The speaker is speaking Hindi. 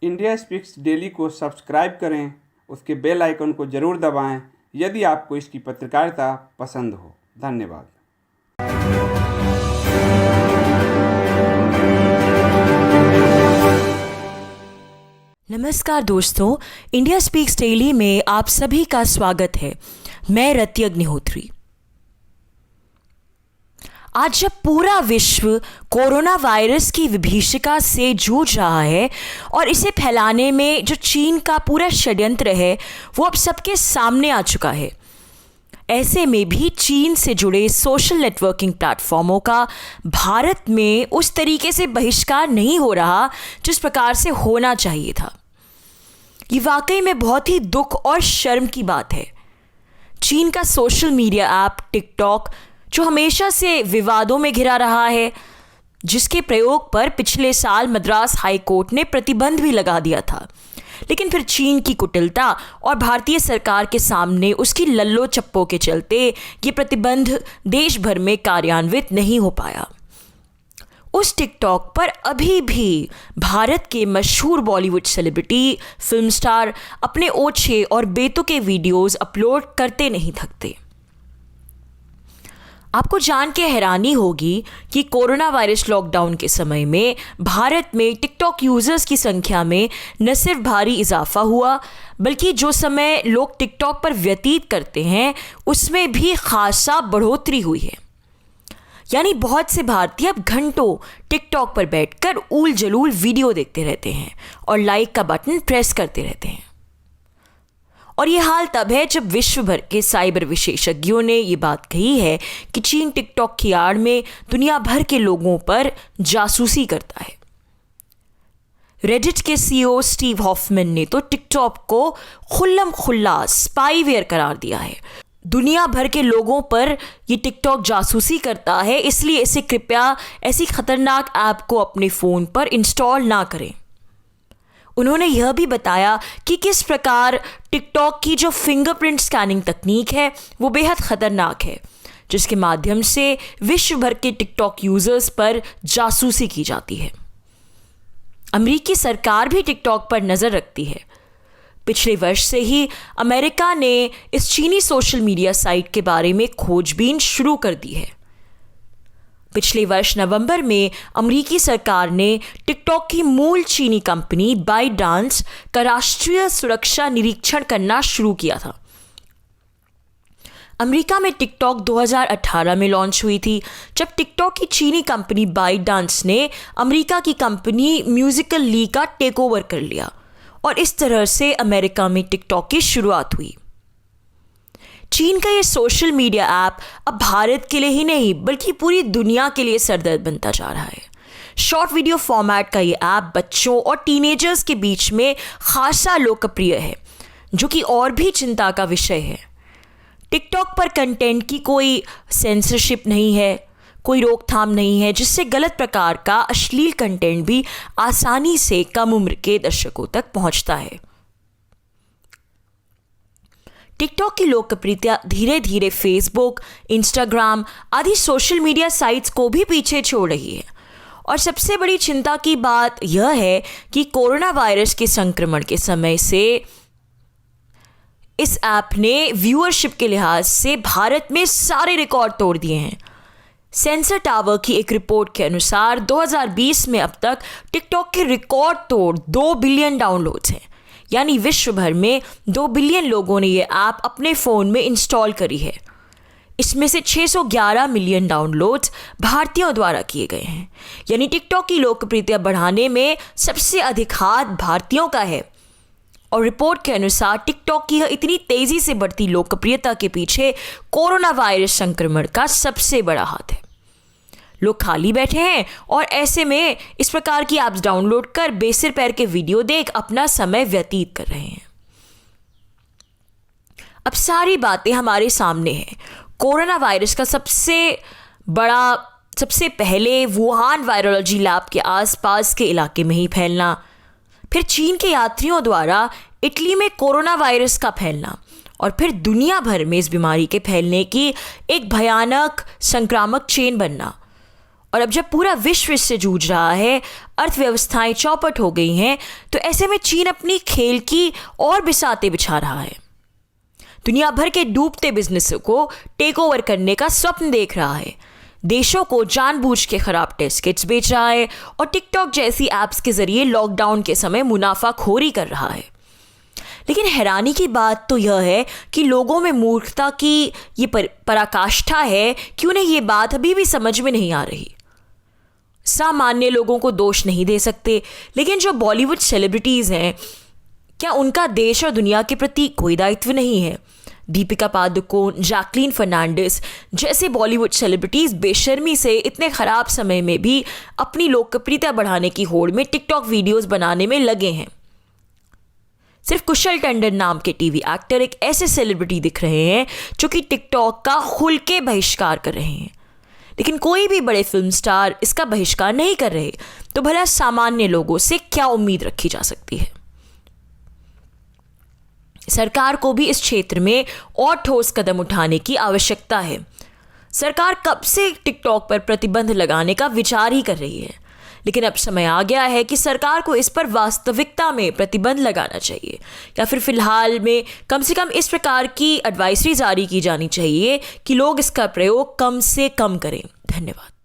इंडिया स्पीक्स डेली को सब्सक्राइब करें, उसके बेल आइकन को ज़रूर दबाएं यदि आपको इसकी पत्रकारिता पसंद हो। धन्यवाद। नमस्कार दोस्तों, इंडिया स्पीक्स डेली में आप सभी का स्वागत है। मैं रति अग्निहोत्री। आज जब पूरा विश्व कोरोना वायरस की विभीषिका से जूझ रहा है और इसे फैलाने में जो चीन का पूरा षड्यंत्र है वो अब सबके सामने आ चुका है, ऐसे में भी चीन से जुड़े सोशल नेटवर्किंग प्लेटफॉर्मों का भारत में उस तरीके से बहिष्कार नहीं हो रहा जिस प्रकार से होना चाहिए था। ये वाकई में बहुत ही दुख और शर्म की बात है। चीन का सोशल मीडिया ऐप टिकटॉक, जो हमेशा से विवादों में घिरा रहा है, जिसके प्रयोग पर पिछले साल मद्रास हाई कोर्ट ने प्रतिबंध भी लगा दिया था, लेकिन फिर चीन की कुटिलता और भारतीय सरकार के सामने उसकी लल्लो चप्पो के चलते ये प्रतिबंध देश भर में कार्यान्वित नहीं हो पाया। उस टिकटॉक पर अभी भी भारत के मशहूर बॉलीवुड सेलिब्रिटी, फिल्म स्टार अपने ओछे और बेतुके वीडियोस अपलोड करते नहीं थकते। आपको जान के हैरानी होगी कि कोरोना वायरस लॉकडाउन के समय में भारत में टिकटॉक यूजर्स की संख्या में न सिर्फ भारी इजाफा हुआ, बल्कि जो समय लोग टिकटॉक पर व्यतीत करते हैं उसमें भी खासा बढ़ोतरी हुई है। यानी बहुत से भारतीय अब घंटों टिकटॉक पर बैठकर ऊल जलूल वीडियो देखते रहते हैं और लाइक का बटन प्रेस करते रहते हैं। और ये हाल तब है जब विश्व भर के साइबर विशेषज्ञों ने ये बात कही है कि चीन टिकटॉक की आड़ में दुनिया भर के लोगों पर जासूसी करता है। रेडिट के सीईओ स्टीव हॉफमैन ने तो टिकटॉक को खुल्लम खुल्ला स्पाईवेयर करार दिया है। दुनिया भर के लोगों पर ये टिकटॉक जासूसी करता है, इसलिए इसे कृपया ऐसी खतरनाक ऐप को अपने फ़ोन पर इंस्टॉल ना करें। उन्होंने यह भी बताया कि किस प्रकार टिकटॉक की जो फिंगरप्रिंट स्कैनिंग तकनीक है वो बेहद खतरनाक है, जिसके माध्यम से विश्व भर के टिकटॉक यूजर्स पर जासूसी की जाती है। अमेरिकी सरकार भी टिकटॉक पर नज़र रखती है। पिछले वर्ष से ही अमेरिका ने इस चीनी सोशल मीडिया साइट के बारे में खोजबीन शुरू कर दी है। पिछले वर्ष नवंबर में अमेरिकी सरकार ने टिकटॉक की मूल चीनी कंपनी बाइटडांस का राष्ट्रीय सुरक्षा निरीक्षण करना शुरू किया था। अमेरिका में टिकटॉक 2018 में लॉन्च हुई थी, जब टिकटॉक की चीनी कंपनी बाइटडांस ने अमेरिका की कंपनी म्यूजिकल ली का टेक ओवर कर लिया और इस तरह से अमेरिका में टिकटॉक की शुरुआत हुई। चीन का ये सोशल मीडिया ऐप अब भारत के लिए ही नहीं बल्कि पूरी दुनिया के लिए सरदर्द बनता जा रहा है। शॉर्ट वीडियो फॉर्मेट का ये ऐप बच्चों और टीनेजर्स के बीच में खासा लोकप्रिय है, जो कि और भी चिंता का विषय है। टिकटॉक पर कंटेंट की कोई सेंसरशिप नहीं है, कोई रोकथाम नहीं है, जिससे गलत प्रकार का अश्लील कंटेंट भी आसानी से कम उम्र के दर्शकों तक पहुंचता है। टिकटॉक की लोकप्रियता धीरे धीरे फेसबुक, इंस्टाग्राम आदि सोशल मीडिया साइट्स को भी पीछे छोड़ रही है। और सबसे बड़ी चिंता की बात यह है कि कोरोना वायरस के संक्रमण के समय से इस ऐप ने व्यूअरशिप के लिहाज से भारत में सारे रिकॉर्ड तोड़ दिए हैं। सेंसर टावर की एक रिपोर्ट के अनुसार 2020 में अब तक टिकटॉक के रिकॉर्ड तोड़ 2 बिलियन डाउनलोड्स हैं। यानी विश्व भर में 2 बिलियन लोगों ने ये ऐप अपने फ़ोन में इंस्टॉल करी है। इसमें से 611 मिलियन डाउनलोड्स भारतीयों द्वारा किए गए हैं। यानी टिकटॉक की लोकप्रियता बढ़ाने में सबसे अधिक हाथ भारतीयों का है। और रिपोर्ट के अनुसार टिकटॉक की इतनी तेज़ी से बढ़ती लोकप्रियता के पीछे कोरोना वायरस संक्रमण का सबसे बड़ा हाथ है। लोग खाली बैठे हैं और ऐसे में इस प्रकार की ऐप्स डाउनलोड कर बेसिर पैर के वीडियो देख अपना समय व्यतीत कर रहे हैं। अब सारी बातें हमारे सामने हैं। कोरोना वायरस का सबसे पहले वुहान वायरोलॉजी लैब के आसपास के इलाके में ही फैलना, फिर चीन के यात्रियों द्वारा इटली में कोरोना वायरस का फैलना और फिर दुनिया भर में इस बीमारी के फैलने की एक भयानक संक्रामक चेन बनना और अब जब पूरा विश्व इससे जूझ रहा है, अर्थव्यवस्थाएं चौपट हो गई हैं, तो ऐसे में चीन अपनी खेल की और बिसाते बिछा रहा है। दुनिया भर के डूबते बिजनेस को टेक ओवर करने का स्वप्न देख रहा है, देशों को जानबूझ के खराब टेस्ट किट्स बेच रहा है और टिकटॉक जैसी एप्स के जरिए लॉकडाउन के समय मुनाफाखोरी कर रहा है। लेकिन हैरानी की बात तो यह है कि लोगों में मूर्खता की ये पराकाष्ठा है कि उन्हें ये बात अभी भी समझ में नहीं आ रही। सामान्य लोगों को दोष नहीं दे सकते, लेकिन जो बॉलीवुड सेलिब्रिटीज़ हैं, क्या उनका देश और दुनिया के प्रति कोई दायित्व नहीं है? दीपिका पादुकोण, जैकलीन फर्नांडिस जैसे बॉलीवुड सेलिब्रिटीज़ बेशर्मी से इतने ख़राब समय में भी अपनी लोकप्रियता बढ़ाने की होड़ में टिकटॉक वीडियोस बनाने में लगे हैं। सिर्फ कुशल टंडन नाम के टीवी एक्टर एक ऐसे सेलिब्रिटी दिख रहे हैं जो कि टिकटॉक का खुल के बहिष्कार कर रहे हैं, लेकिन कोई भी बड़े फिल्म स्टार इसका बहिष्कार नहीं कर रहे, तो भला सामान्य लोगों से क्या उम्मीद रखी जा सकती है? सरकार को भी इस क्षेत्र में और ठोस कदम उठाने की आवश्यकता है। सरकार कब से टिकटॉक पर प्रतिबंध लगाने का विचार ही कर रही है, लेकिन अब समय आ गया है कि सरकार को इस पर वास्तविकता में प्रतिबंध लगाना चाहिए, या फिर फिलहाल में कम से कम इस प्रकार की एडवाइजरी जारी की जानी चाहिए कि लोग इसका प्रयोग कम से कम करें। धन्यवाद।